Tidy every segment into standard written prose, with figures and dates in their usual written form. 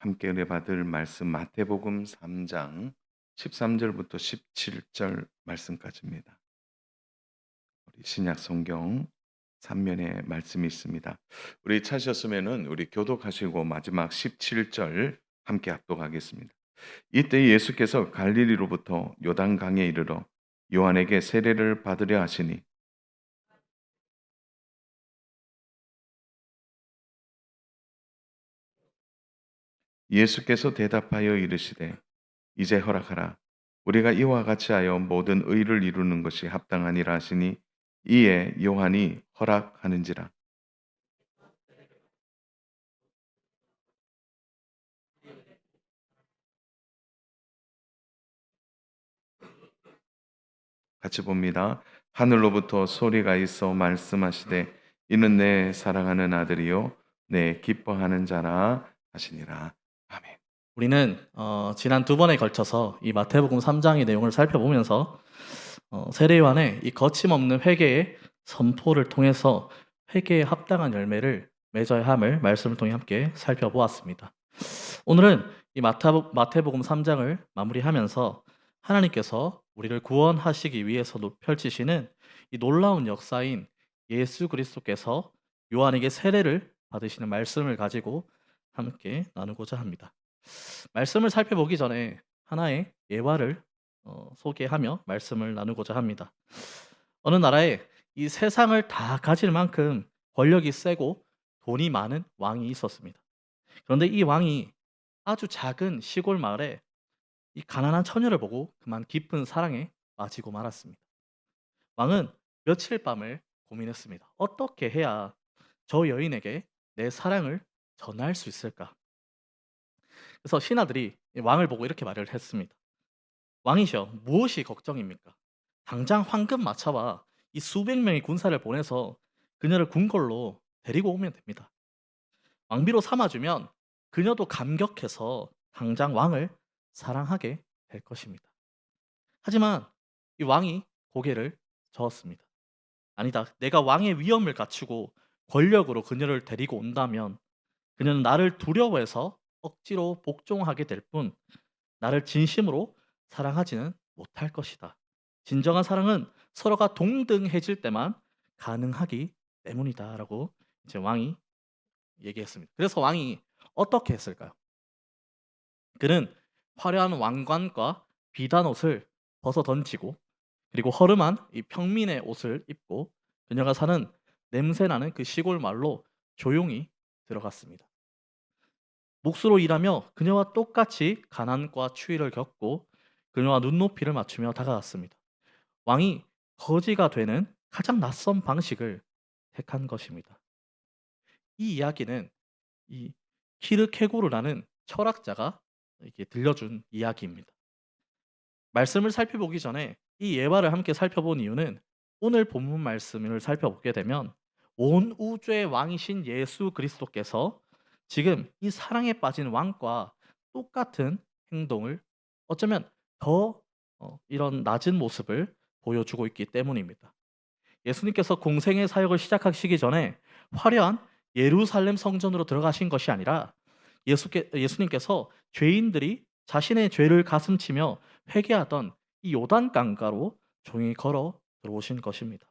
함께 은혜 받을 말씀 마태복음 3장 13절부터 17절 말씀까지입니다. 우리 신약 성경 3면에 말씀이 있습니다. 우리 찾으셨으면은 우리 교독하시고 마지막 17절 함께 합독하겠습니다. 이때 예수께서 갈릴리로부터 요단강에 이르러 요한에게 세례를 받으려 하시니 예수께서 대답하여 이르시되 이제 허락하라. 우리가 이와 같이 하여 모든 의를 이루는 것이 합당하니라 하시니 이에 요한이 허락하는지라. 같이 봅니다. 하늘로부터 소리가 있어 말씀하시되 이는 내 사랑하는 아들이요 내 기뻐하는 자라 하시니라. 아멘. 우리는 지난 두 번에 걸쳐서 이 마태복음 3장의 내용을 살펴보면서 세례 요한의 이 거침없는 회개의 선포를 통해서 회개에 합당한 열매를 맺어야 함을 말씀을 통해 함께 살펴보았습니다. 오늘은 이 마태복음 3장을 마무리하면서 하나님께서 우리를 구원하시기 위해서 펼치시는 이 놀라운 역사인 예수 그리스도께서 요한에게 세례를 받으시는 말씀을 가지고 함께 나누고자 합니다. 말씀을 살펴보기 전에 하나의 예화를 소개하며 말씀을 나누고자 합니다. 어느 나라에 이 세상을 다 가질 만큼 권력이 세고 돈이 많은 왕이 있었습니다. 그런데 이 왕이 아주 작은 시골 마을에 이 가난한 처녀를 보고 그만 깊은 사랑에 빠지고 말았습니다. 왕은 며칠 밤을 고민했습니다. 어떻게 해야 저 여인에게 내 사랑을 전할 수 있을까? 그래서 신하들이 이 왕을 보고 이렇게 말을 했습니다. 왕이시여, 무엇이 걱정입니까? 당장 황금 맞춰와 이 수백 명의 군사를 보내서 그녀를 궁궐로 데리고 오면 됩니다. 왕비로 삼아주면 그녀도 감격해서 당장 왕을 사랑하게 될 것입니다. 하지만 이 왕이 고개를 저었습니다. 아니다. 내가 왕의 위엄을 갖추고 권력으로 그녀를 데리고 온다면 그녀는 나를 두려워해서 억지로 복종하게 될 뿐 나를 진심으로 사랑하지는 못할 것이다. 진정한 사랑은 서로가 동등해질 때만 가능하기 때문이다라고 이제 왕이 얘기했습니다. 그래서 왕이 어떻게 했을까요? 그는 화려한 왕관과 비단 옷을 벗어 던지고 그리고 허름한 이 평민의 옷을 입고 그녀가 사는 냄새나는 그 시골 마을로 조용히 들어갔습니다. 몫으로 일하며 그녀와 똑같이 가난과 추위를 겪고 그녀와 눈높이를 맞추며 다가갔습니다. 왕이 거지가 되는 가장 낯선 방식을 택한 것입니다. 이 이야기는 이 키르케고르라는 철학자가 이렇게 들려준 이야기입니다. 말씀을 살펴보기 전에 이 예화를 함께 살펴본 이유는 오늘 본문 말씀을 살펴보게 되면 온 우주의 왕이신 예수 그리스도께서 지금 이 사랑에 빠진 왕과 똑같은 행동을 어쩌면 더 이런 낮은 모습을 보여주고 있기 때문입니다. 예수님께서 공생의 사역을 시작하시기 전에 화려한 예루살렘 성전으로 들어가신 것이 아니라 예수님께서 죄인들이 자신의 죄를 가슴치며 회개하던 이 요단 강가로 조용히 걸어 들어오신 것입니다.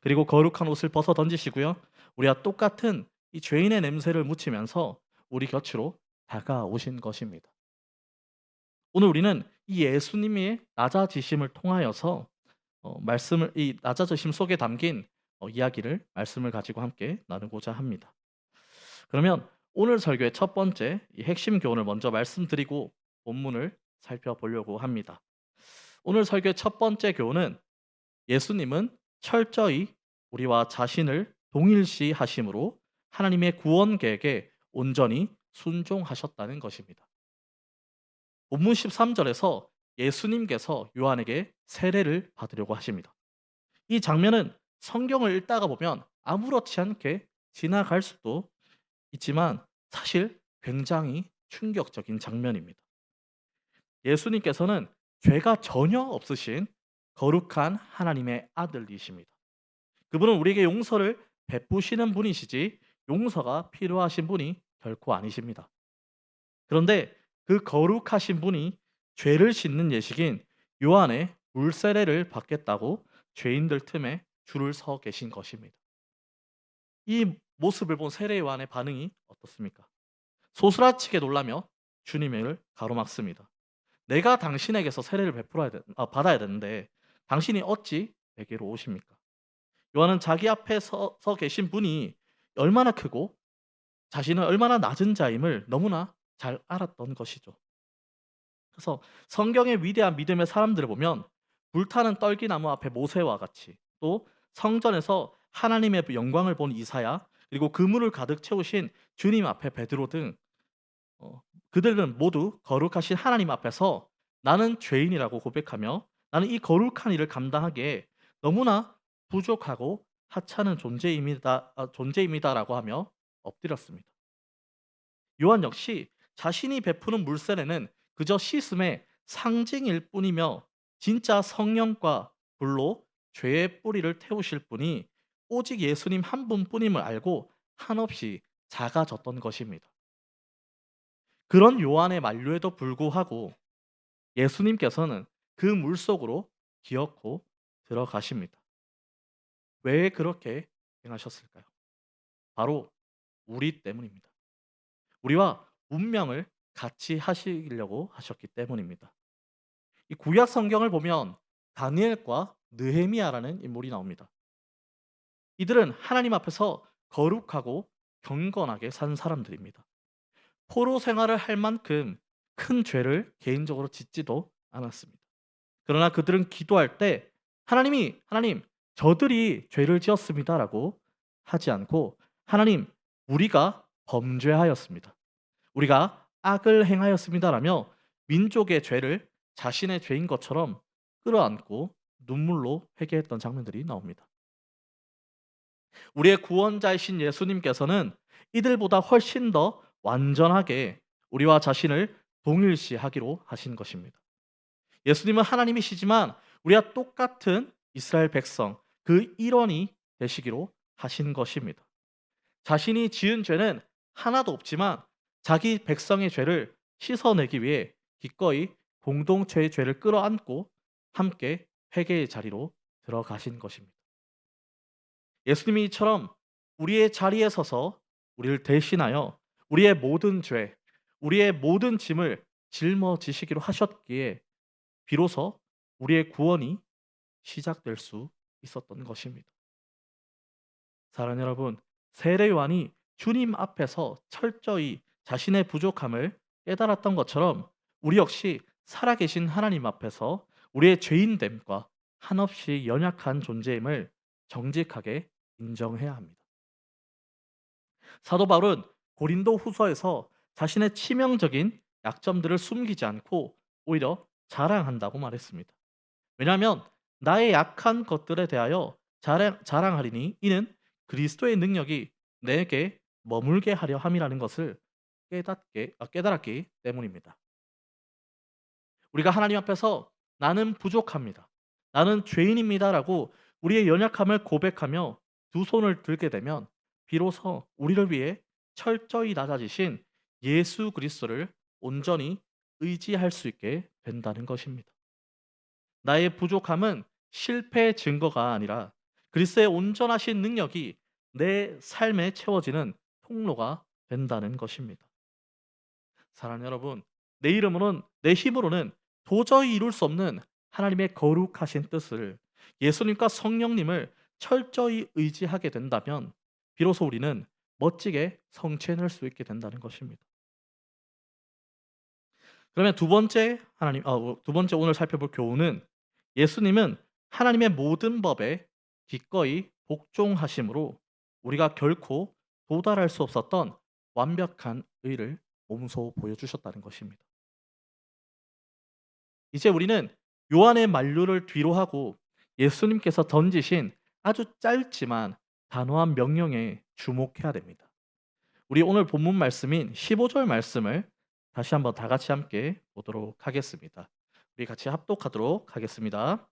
그리고 거룩한 옷을 벗어 던지시고요. 우리와 똑같은 이 죄인의 냄새를 묻히면서 우리 곁으로 다가오신 것입니다. 오늘 우리는 이 예수님의 낮아지심을 통하여서 말씀을 이 낮아지심 속에 담긴 이야기를 말씀을 가지고 함께 나누고자 합니다. 그러면 오늘 설교의 첫 번째 이 핵심 교훈을 먼저 말씀드리고 본문을 살펴보려고 합니다. 오늘 설교의 첫 번째 교훈은 예수님은 철저히 우리와 자신을 동일시하심으로 하나님의 구원 계획에 온전히 순종하셨다는 것입니다. 본문 13절에서 예수님께서 요한에게 세례를 받으려고 하십니다. 이 장면은 성경을 읽다가 보면 아무렇지 않게 지나갈 수도 있지만 사실 굉장히 충격적인 장면입니다. 예수님께서는 죄가 전혀 없으신 거룩한 하나님의 아들이십니다. 그분은 우리에게 용서를 베푸시는 분이시지 용서가 필요하신 분이 결코 아니십니다. 그런데 그 거룩하신 분이 죄를 씻는 예식인 요한의 물세례를 받겠다고 죄인들 틈에 줄을 서 계신 것입니다. 이 모습을 본 세례 요한의 반응이 어떻습니까? 소스라치게 놀라며 주님을 가로막습니다. 내가 당신에게서 세례를 받아야 되는데 당신이 어찌 내게로 오십니까? 요한은 자기 앞에 서 계신 분이 얼마나 크고 자신은 얼마나 낮은 자임을 너무나 잘 알았던 것이죠. 그래서 성경의 위대한 믿음의 사람들을 보면 불타는 떨기나무 앞에 모세와 같이, 또 성전에서 하나님의 영광을 본 이사야, 그리고 그물을 가득 채우신 주님 앞에 베드로 등 어, 그들은 모두 거룩하신 하나님 앞에서 나는 죄인이라고 고백하며 나는 이 거룩한 일을 감당하기에 너무나 부족하고 하찮은 존재입니다라고 하며 엎드렸습니다. 요한 역시 자신이 베푸는 물세례는 그저 씻음의 상징일 뿐이며 진짜 성령과 불로 죄의 뿌리를 태우실 분이 오직 예수님 한 분뿐임을 알고 한없이 작아졌던 것입니다. 그런 요한의 만류에도 불구하고 예수님께서는 그 물속으로 기어코 들어가십니다. 왜 그렇게 행하셨을까요? 바로 우리 때문입니다. 우리와 운명을 같이 하시려고 하셨기 때문입니다. 이 구약 성경을 보면 다니엘과 느헤미야라는 인물이 나옵니다. 이들은 하나님 앞에서 거룩하고 경건하게 산 사람들입니다. 포로 생활을 할 만큼 큰 죄를 개인적으로 짓지도 않았습니다. 그러나 그들은 기도할 때 하나님, 저들이 죄를 지었습니다라고 하지 않고 하나님, 우리가 범죄하였습니다. 우리가 악을 행하였습니다라며 민족의 죄를 자신의 죄인 것처럼 끌어안고 눈물로 회개했던 장면들이 나옵니다. 우리의 구원자이신 예수님께서는 이들보다 훨씬 더 완전하게 우리와 자신을 동일시하기로 하신 것입니다. 예수님은 하나님이시지만 우리와 똑같은 이스라엘 백성, 그 일원이 되시기로 하신 것입니다. 자신이 지은 죄는 하나도 없지만 자기 백성의 죄를 씻어내기 위해 기꺼이 공동체의 죄를 끌어안고 함께 회개의 자리로 들어가신 것입니다. 예수님이 이처럼 우리의 자리에 서서 우리를 대신하여 우리의 모든 죄, 우리의 모든 짐을 짊어지시기로 하셨기에 비로소 우리의 구원이 시작될 수 있었던 것입니다. 사랑하는 여러분, 세례 요한이 주님 앞에서 철저히 자신의 부족함을 깨달았던 것처럼 우리 역시 살아계신 하나님 앞에서 우리의 죄인됨과 한없이 연약한 존재임을 정직하게 인정해야 합니다. 사도 바울은 고린도 후서에서 자신의 치명적인 약점들을 숨기지 않고 오히려 자랑한다고 말했습니다. 왜냐하면 나의 약한 것들에 대하여 자랑하리니 이는 그리스도의 능력이 내게 머물게 하려 함이라는 것을 깨달았기 때문입니다. 우리가 하나님 앞에서 나는 부족합니다. 나는 죄인입니다라고 우리의 연약함을 고백하며 두 손을 들게 되면 비로소 우리를 위해 철저히 낮아지신 예수 그리스도를 온전히 의지할 수 있게 된다는 것입니다. 나의 부족함은 실패의 증거가 아니라 그리스도의 온전하신 능력이 내 삶에 채워지는 통로가 된다는 것입니다. 사랑하는 여러분, 내 힘으로는 도저히 이룰 수 없는 하나님의 거룩하신 뜻을 예수님과 성령님을 철저히 의지하게 된다면 비로소 우리는 멋지게 성취해낼 수 있게 된다는 것입니다. 그러면 두 번째 오늘 살펴볼 교훈은 예수님은 하나님의 모든 법에 기꺼이 복종하심으로 우리가 결코 도달할 수 없었던 완벽한 의를 몸소 보여주셨다는 것입니다. 이제 우리는 요한의 만류를 뒤로하고 예수님께서 던지신 아주 짧지만 단호한 명령에 주목해야 됩니다. 우리 오늘 본문 말씀인 15절 말씀을 다시 한번 다 같이 함께 보도록 하겠습니다. 우리 같이 합독하도록 하겠습니다.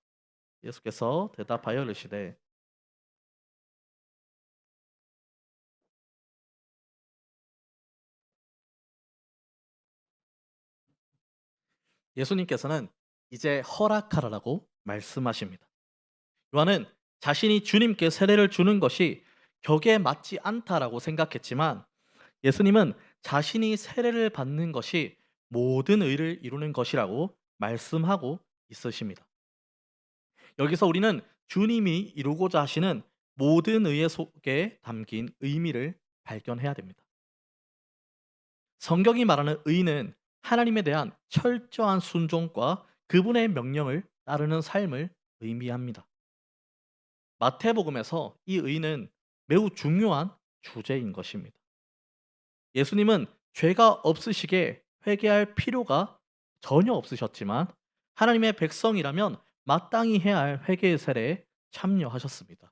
예수께서 대답하여 이르시되 예수님께서는 이제 허락하라라고 말씀하십니다. 요한은 자신이 주님께 세례를 주는 것이 격에 맞지 않다라고 생각했지만 예수님은 자신이 세례를 받는 것이 모든 의를 이루는 것이라고 말씀하고 있으십니다. 여기서 우리는 주님이 이루고자 하시는 모든 의의 속에 담긴 의미를 발견해야 됩니다. 성경이 말하는 의는 하나님에 대한 철저한 순종과 그분의 명령을 따르는 삶을 의미합니다. 마태복음에서 이 의는 매우 중요한 주제인 것입니다. 예수님은 죄가 없으시게 회개할 필요가 전혀 없으셨지만 하나님의 백성이라면 마땅히 해야 할 회개의 세례에 참여하셨습니다.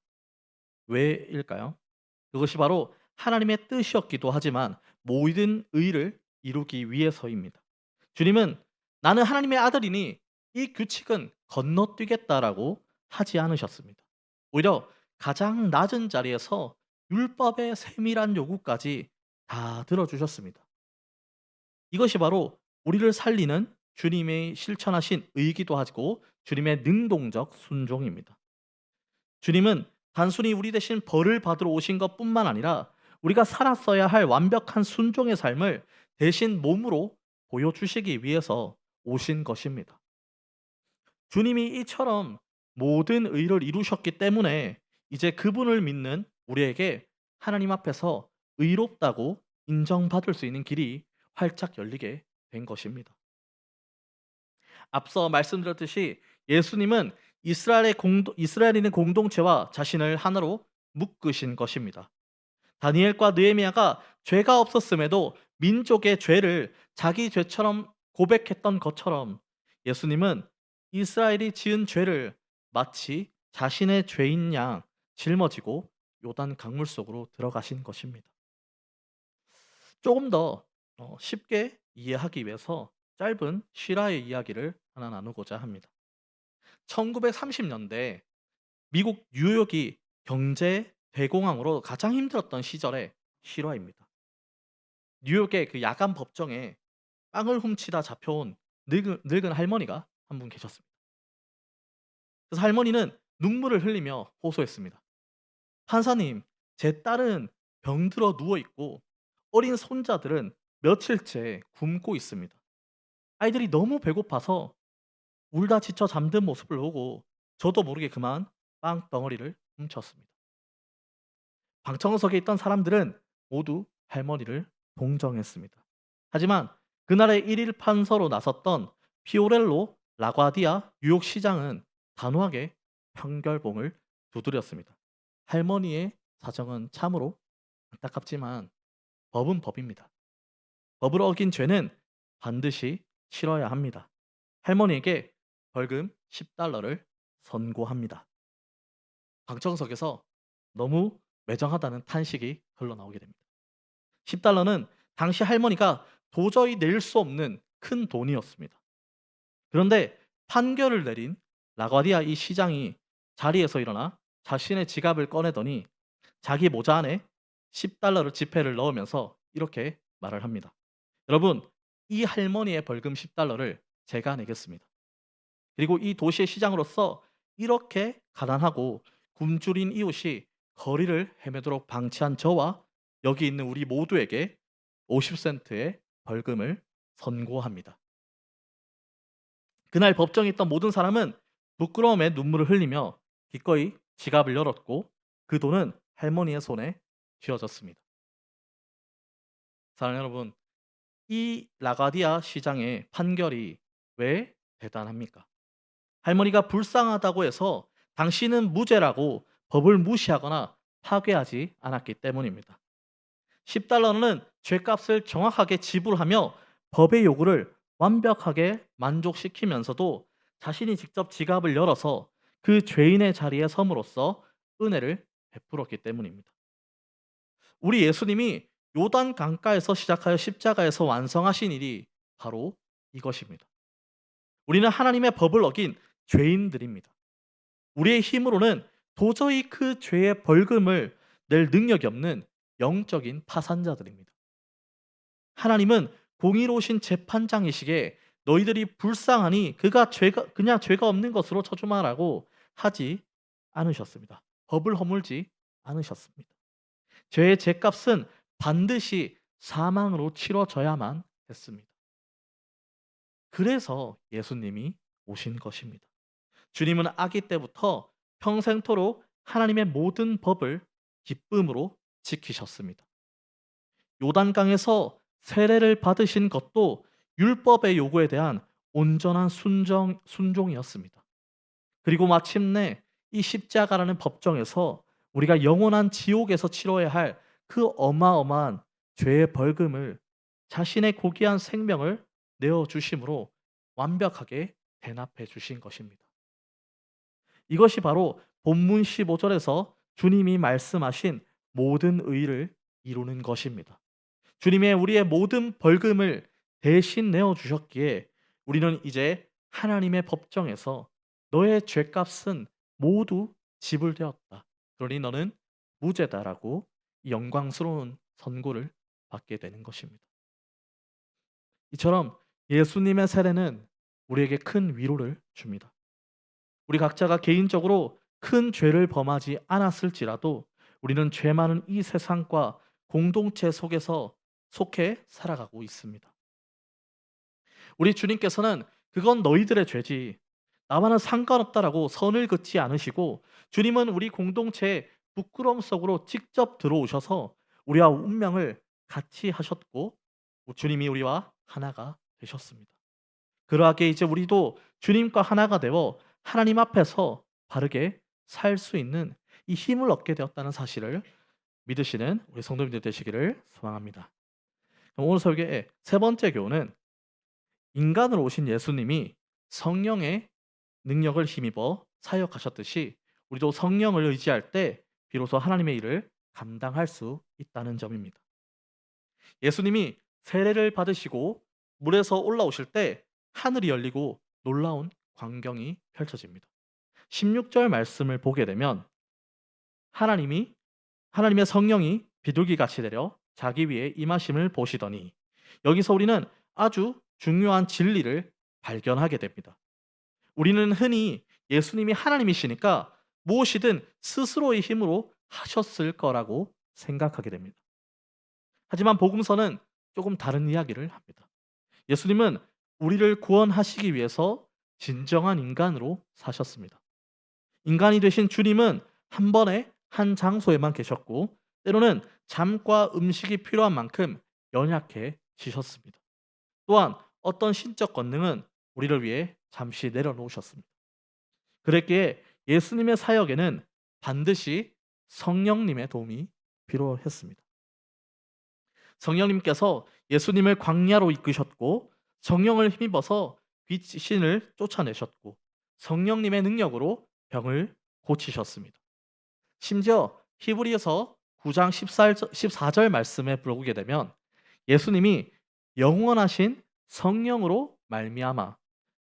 왜일까요? 그것이 바로 하나님의 뜻이었기도 하지만 모든 의를 이루기 위해서입니다. 주님은 나는 하나님의 아들이니 이 규칙은 건너뛰겠다라고 하지 않으셨습니다. 오히려 가장 낮은 자리에서 율법의 세밀한 요구까지 다 들어주셨습니다. 이것이 바로 우리를 살리는 주님의 실천하신 의기도 하고 주님의 능동적 순종입니다. 주님은 단순히 우리 대신 벌을 받으러 오신 것뿐만 아니라 우리가 살았어야 할 완벽한 순종의 삶을 대신 몸으로 보여주시기 위해서 오신 것입니다. 주님이 이처럼 모든 의를 이루셨기 때문에 이제 그분을 믿는 우리에게 하나님 앞에서 의롭다고 인정받을 수 있는 길이 활짝 열리게 된 것입니다. 앞서 말씀드렸듯이 예수님은 이스라엘인의 공동체와 자신을 하나로 묶으신 것입니다. 다니엘과 느헤미야가 죄가 없었음에도 민족의 죄를 자기 죄처럼 고백했던 것처럼 예수님은 이스라엘이 지은 죄를 마치 자신의 죄인 양 짊어지고 요단 강물 속으로 들어가신 것입니다. 조금 더 쉽게 이해하기 위해서 짧은 실화의 이야기를 하나 나누고자 합니다. 1930년대 미국 뉴욕이 경제 대공황으로 가장 힘들었던 시절의 실화입니다. 뉴욕의 그 야간 법정에 빵을 훔치다 잡혀온 늙은 할머니가 한 분 계셨습니다. 그래서 할머니는 눈물을 흘리며 호소했습니다. 판사님, 제 딸은 병들어 누워 있고 어린 손자들은 며칠째 굶고 있습니다. 아이들이 너무 배고파서 울다 지쳐 잠든 모습을 보고 저도 모르게 그만 빵 덩어리를 훔쳤습니다. 방청석에 있던 사람들은 모두 할머니를 동정했습니다. 하지만 그날의 일일 판서로 나섰던 피오렐로 라과디아 뉴욕 시장은 단호하게 판결봉을 두드렸습니다. 할머니의 사정은 참으로 안타깝지만 법은 법입니다. 법을 어긴 죄는 반드시 치러야 합니다. 할머니에게 벌금 $10를 선고합니다. 방청석에서 너무 매정하다는 탄식이 흘러나오게 됩니다. $10는 당시 할머니가 도저히 낼 수 없는 큰 돈이었습니다. 그런데 판결을 내린 라과디아 이 시장이 자리에서 일어나 자신의 지갑을 꺼내더니 자기 모자 안에 $10를 지폐를 넣으면서 이렇게 말을 합니다. 여러분, 이 할머니의 벌금 $10를 제가 내겠습니다. 그리고 이 도시의 시장으로서 이렇게 가난하고 굶주린 이웃이 거리를 헤매도록 방치한 저와 여기 있는 우리 모두에게 50센트의 벌금을 선고합니다. 그날 법정에 있던 모든 사람은 부끄러움에 눈물을 흘리며 기꺼이 지갑을 열었고 그 돈은 할머니의 손에 쥐어졌습니다. 사랑하는 여러분, 이 라가디아 시장의 판결이 왜 대단합니까? 할머니가 불쌍하다고 해서 당신은 무죄라고 법을 무시하거나 파괴하지 않았기 때문입니다. $10는 죄값을 정확하게 지불하며 법의 요구를 완벽하게 만족시키면서도 자신이 직접 지갑을 열어서 그 죄인의 자리에 섬으로써 은혜를 베풀었기 때문입니다. 우리 예수님이 요단 강가에서 시작하여 십자가에서 완성하신 일이 바로 이것입니다. 우리는 하나님의 법을 어긴 죄인들입니다. 우리의 힘으로는 도저히 그 죄의 벌금을 낼 능력이 없는 영적인 파산자들입니다. 하나님은 공의로우신 재판장이시기에 너희들이 불쌍하니 그냥 죄가 없는 것으로 쳐주마라고 하지 않으셨습니다. 법을 허물지 않으셨습니다. 죄의 죄값은 반드시 사망으로 치러져야만 했습니다. 그래서 예수님이 오신 것입니다. 주님은 아기 때부터 평생토록 하나님의 모든 법을 기쁨으로 지키셨습니다. 요단강에서 세례를 받으신 것도 율법의 요구에 대한 온전한 순종이었습니다. 그리고 마침내 이 십자가라는 법정에서 우리가 영원한 지옥에서 치러야 할 그 어마어마한 죄의 벌금을 자신의 고귀한 생명을 내어 주심으로 완벽하게 대납해 주신 것입니다. 이것이 바로 본문 15절에서 주님이 말씀하신 모든 의를 이루는 것입니다. 주님의 우리의 모든 벌금을 대신 내어 주셨기에 우리는 이제 하나님의 법정에서 너의 죄값은 모두 지불되었다. 그러니 너는 무죄다라고 영광스러운 선고를 받게 되는 것입니다. 이처럼 예수님의 세례는 우리에게 큰 위로를 줍니다. 우리 각자가 개인적으로 큰 죄를 범하지 않았을지라도 우리는 죄 많은 이 세상과 공동체 속에서 속해 살아가고 있습니다. 우리 주님께서는 그건 너희들의 죄지, 나와는 상관없다라고 선을 긋지 않으시고, 주님은 우리 공동체의 부끄러움 속으로 직접 들어오셔서 우리와 운명을 같이 하셨고, 주님이 우리와 하나가 되셨습니다. 그러하게 이제 우리도 주님과 하나가 되어 하나님 앞에서 바르게 살 수 있는 이 힘을 얻게 되었다는 사실을 믿으시는 우리 성도님들 되시기를 소망합니다. 그럼 오늘 설교의 세 번째 교훈은, 인간으로 오신 예수님이 성령의 능력을 힘입어 사역하셨듯이 우리도 성령을 의지할 때 비로소 하나님의 일을 감당할 수 있다는 점입니다. 예수님이 세례를 받으시고 물에서 올라오실 때 하늘이 열리고 놀라운 광경이 펼쳐집니다. 16절 말씀을 보게 되면 하나님의 성령이 비둘기같이 내려 자기 위에 임하심을 보시더니, 여기서 우리는 아주 중요한 진리를 발견하게 됩니다. 우리는 흔히 예수님이 하나님이시니까 무엇이든 스스로의 힘으로 하셨을 거라고 생각하게 됩니다. 하지만 복음서는 조금 다른 이야기를 합니다. 예수님은 우리를 구원하시기 위해서 진정한 인간으로 사셨습니다. 인간이 되신 주님은 한 번에 한 장소에만 계셨고, 때로는 잠과 음식이 필요한 만큼 연약해지셨습니다. 또한 어떤 신적 권능은 우리를 위해 잠시 내려놓으셨습니다. 그랬기에 예수님의 사역에는 반드시 성령님의 도움이 필요했습니다. 성령님께서 예수님을 광야로 이끄셨고, 성령을 힘입어서 귀신을 쫓아내셨고, 성령님의 능력으로 병을 고치셨습니다. 심지어 히브리서 9장 14절 말씀에 보게 되면 예수님이 영원하신 성령으로 말미암아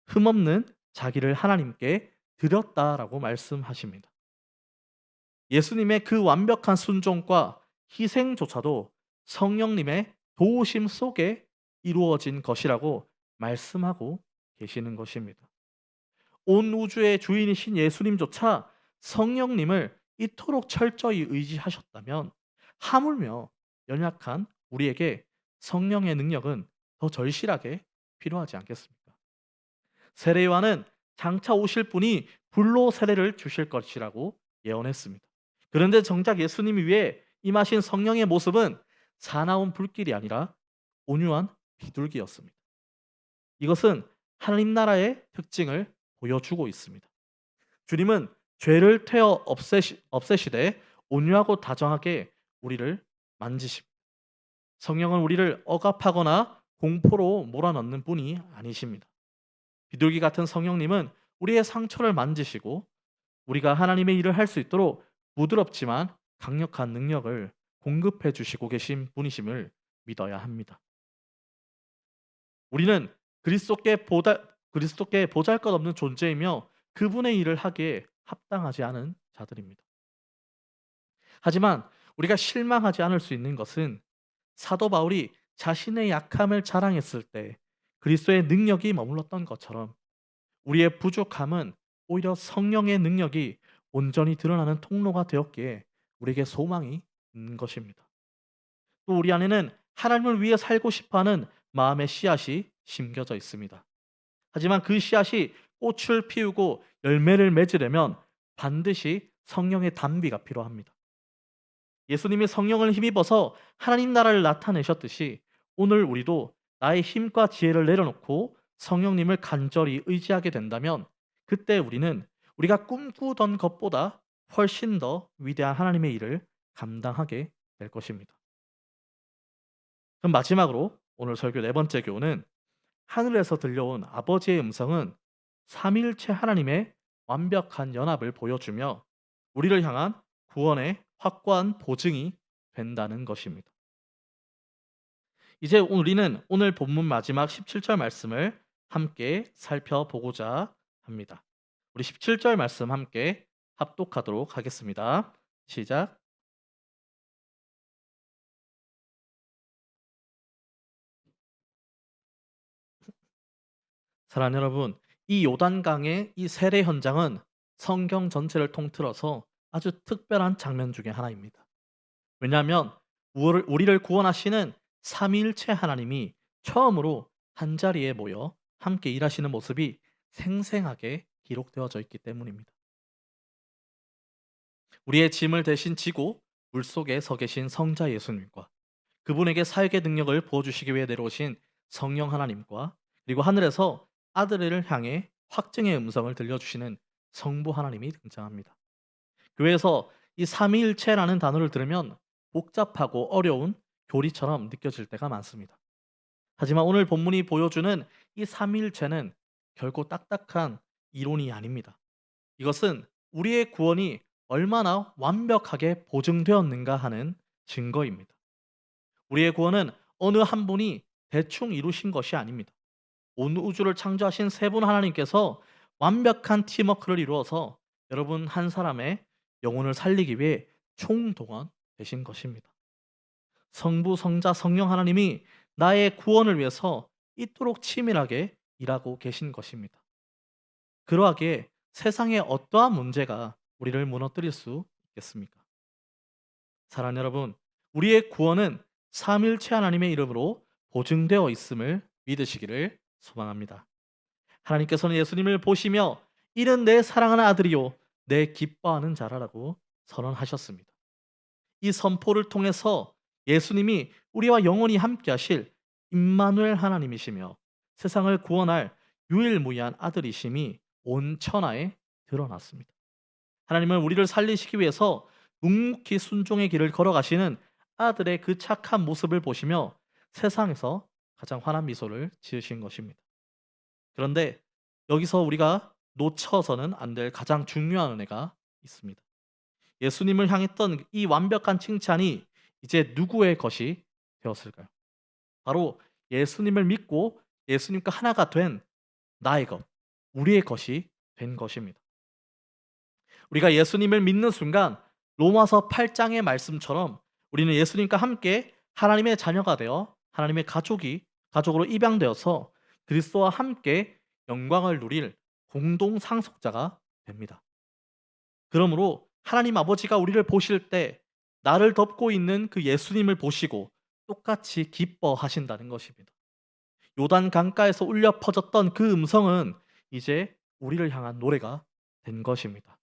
흠없는 자기를 하나님께 드렸다라고 말씀하십니다. 예수님의 그 완벽한 순종과 희생조차도 성령님의 도우심 속에 이루어진 것이라고 말씀하고 계시는 것입니다. 온 우주의 주인이신 예수님조차 성령님을 이토록 철저히 의지하셨다면 하물며 연약한 우리에게 성령의 능력은 더 절실하게 필요하지 않겠습니까? 세례요한은 장차 오실 분이 불로 세례를 주실 것이라고 예언했습니다. 그런데 정작 예수님 위에 임하신 성령의 모습은 사나운 불길이 아니라 온유한 비둘기였습니다. 이것은 하나님 나라의 특징을 보여주고 있습니다. 주님은 죄를 태워 없애시되 온유하고 다정하게 우리를 만지십니다. 성령은 우리를 억압하거나 공포로 몰아넣는 분이 아니십니다. 비둘기 같은 성령님은 우리의 상처를 만지시고 우리가 하나님의 일을 할 수 있도록 부드럽지만 강력한 능력을 공급해 주시고 계신 분이심을 믿어야 합니다. 우리는 그리스도께 보잘것없는 존재이며 그분의 일을 하기에 합당하지 않은 자들입니다. 하지만 우리가 실망하지 않을 수 있는 것은 사도 바울이 자신의 약함을 자랑했을 때 그리스도의 능력이 머물렀던 것처럼 우리의 부족함은 오히려 성령의 능력이 온전히 드러나는 통로가 되었기에 우리에게 소망이 있는 것입니다. 또 우리 안에는 하나님을 위해 살고 싶어하는 마음의 씨앗이 심겨져 있습니다. 하지만 그 씨앗이 꽃을 피우고 열매를 맺으려면 반드시 성령의 담비가 필요합니다. 예수님이 성령을 힘입어서 하나님 나라를 나타내셨듯이 오늘 우리도 나의 힘과 지혜를 내려놓고 성령님을 간절히 의지하게 된다면 그때 우리는 우리가 꿈꾸던 것보다 훨씬 더 위대한 하나님의 일을 감당하게 될 것입니다. 그럼 마지막으로 오늘 설교 네 번째 교훈은 하늘에서 들려온 아버지의 음성은 삼위일체 하나님의 완벽한 연합을 보여주며 우리를 향한 구원의 확고한 보증이 된다는 것입니다. 이제 우리는 오늘 본문 마지막 17절 말씀을 함께 살펴보고자 합니다. 우리 17절 말씀 함께 합독하도록 하겠습니다. 시작. 사랑하는 여러분, 이 요단강의 이 세례 현장은 성경 전체를 통틀어서 아주 특별한 장면 중에 하나입니다. 왜냐하면 우리를 구원하시는 삼위일체 하나님이 처음으로 한자리에 모여 함께 일하시는 모습이 생생하게 기록되어져 있기 때문입니다. 우리의 짐을 대신 지고 물속에 서 계신 성자 예수님과 그분에게 사역의 능력을 부어주시기 위해 내려오신 성령 하나님과 그리고 하늘에서 아들을 향해 확증의 음성을 들려주시는 성부 하나님이 등장합니다. 교회에서 이 삼위일체라는 단어를 들으면 복잡하고 어려운 교리처럼 느껴질 때가 많습니다. 하지만 오늘 본문이 보여주는 이 삼위일체는 결코 딱딱한 이론이 아닙니다. 이것은 우리의 구원이 얼마나 완벽하게 보증되었는가 하는 증거입니다. 우리의 구원은 어느 한 분이 대충 이루신 것이 아닙니다. 온 우주를 창조하신 세 분 하나님께서 완벽한 팀워크를 이루어서 여러분 한 사람의 영혼을 살리기 위해 총동원되신 것입니다. 성부, 성자, 성령 하나님이 나의 구원을 위해서 이토록 치밀하게 일하고 계신 것입니다. 그러하기에 세상의 어떠한 문제가 우리를 무너뜨릴 수 있겠습니까? 사랑하는 여러분, 우리의 구원은 삼위일체 하나님의 이름으로 보증되어 있음을 믿으시기를 소망합니다. 하나님께서는 예수님을 보시며 이는 내 사랑하는 아들이요 내 기뻐하는 자라라고 선언하셨습니다. 이 선포를 통해서 예수님이 우리와 영원히 함께 하실 임마누엘 하나님이시며 세상을 구원할 유일무이한 아들이심이 온 천하에 드러났습니다. 하나님은 우리를 살리시기 위해서 묵묵히 순종의 길을 걸어가시는 아들의 그 착한 모습을 보시며 세상에서 가장 환한 미소를 지으신 것입니다. 그런데 여기서 우리가 놓쳐서는 안 될 가장 중요한 은혜가 있습니다. 예수님을 향했던 이 완벽한 칭찬이 이제 누구의 것이 되었을까요? 바로 예수님을 믿고 예수님과 하나가 된 나의 것, 우리의 것이 된 것입니다. 우리가 예수님을 믿는 순간 로마서 8장의 말씀처럼 우리는 예수님과 함께 하나님의 자녀가 되어 하나님의 가족으로 입양되어서 그리스도와 함께 영광을 누릴 공동 상속자가 됩니다. 그러므로 하나님 아버지가 우리를 보실 때 나를 덮고 있는 그 예수님을 보시고 똑같이 기뻐하신다는 것입니다. 요단 강가에서 울려 퍼졌던 그 음성은 이제 우리를 향한 노래가 된 것입니다.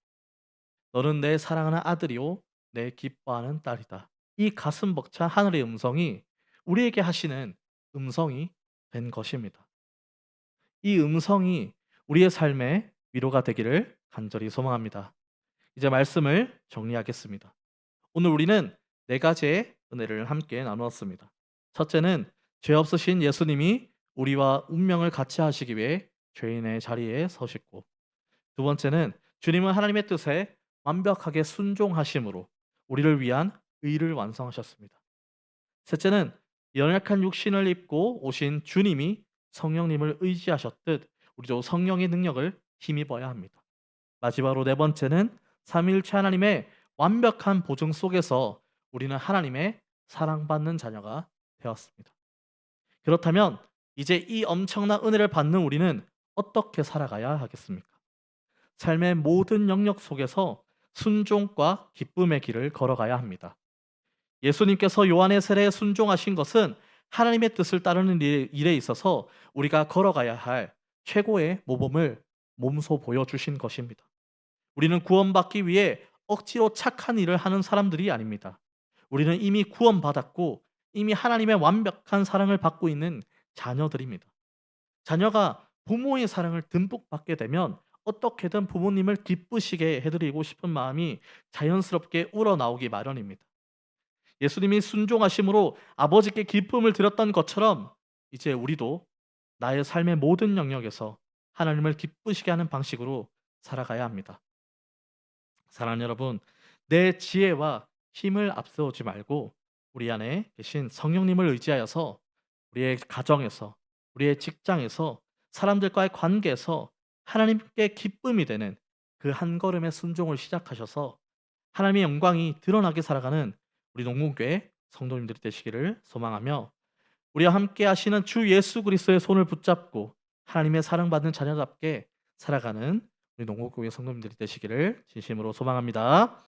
너는 내 사랑하는 아들이요 내 기뻐하는 딸이다. 이 가슴 벅찬 하늘의 음성이 우리에게 하시는 음성이 된 것입니다. 이 음성이 우리의 삶의 위로가 되기를 간절히 소망합니다. 이제 말씀을 정리하겠습니다. 오늘 우리는 네 가지의 은혜를 함께 나누었습니다. 첫째는 죄 없으신 예수님이 우리와 운명을 같이 하시기 위해 죄인의 자리에 서셨고, 두 번째는 주님은 하나님의 뜻에 완벽하게 순종하심으로 우리를 위한 의를 완성하셨습니다. 셋째는 연약한 육신을 입고 오신 주님이 성령님을 의지하셨듯 우리도 성령의 능력을 힘입어야 합니다. 마지막으로 네 번째는 삼위일체 하나님의 완벽한 보증 속에서 우리는 하나님의 사랑받는 자녀가 되었습니다. 그렇다면 이제 이 엄청난 은혜를 받는 우리는 어떻게 살아가야 하겠습니까? 삶의 모든 영역 속에서 순종과 기쁨의 길을 걸어가야 합니다. 예수님께서 요한의 세례에 순종하신 것은 하나님의 뜻을 따르는 일에 있어서 우리가 걸어가야 할 최고의 모범을 몸소 보여주신 것입니다. 우리는 구원받기 위해 억지로 착한 일을 하는 사람들이 아닙니다. 우리는 이미 구원받았고 이미 하나님의 완벽한 사랑을 받고 있는 자녀들입니다. 자녀가 부모의 사랑을 듬뿍 받게 되면 어떻게든 부모님을 기쁘시게 해드리고 싶은 마음이 자연스럽게 우러나오기 마련입니다. 예수님이 순종하심으로 아버지께 기쁨을 드렸던 것처럼 이제 우리도 나의 삶의 모든 영역에서 하나님을 기쁘시게 하는 방식으로 살아가야 합니다. 사랑하는 여러분, 내 지혜와 힘을 앞세우지 말고 우리 안에 계신 성령님을 의지하여서 우리의 가정에서, 우리의 직장에서, 사람들과의 관계에서 하나님께 기쁨이 되는 그 한 걸음의 순종을 시작하셔서 하나님의 영광이 드러나게 살아가는 우리 농구교회 성도님들이 되시기를 소망하며, 우리와 함께 하시는 주 예수 그리스도의 손을 붙잡고 하나님의 사랑받는 자녀답게 살아가는 우리 농구교회 성도님들이 되시기를 진심으로 소망합니다.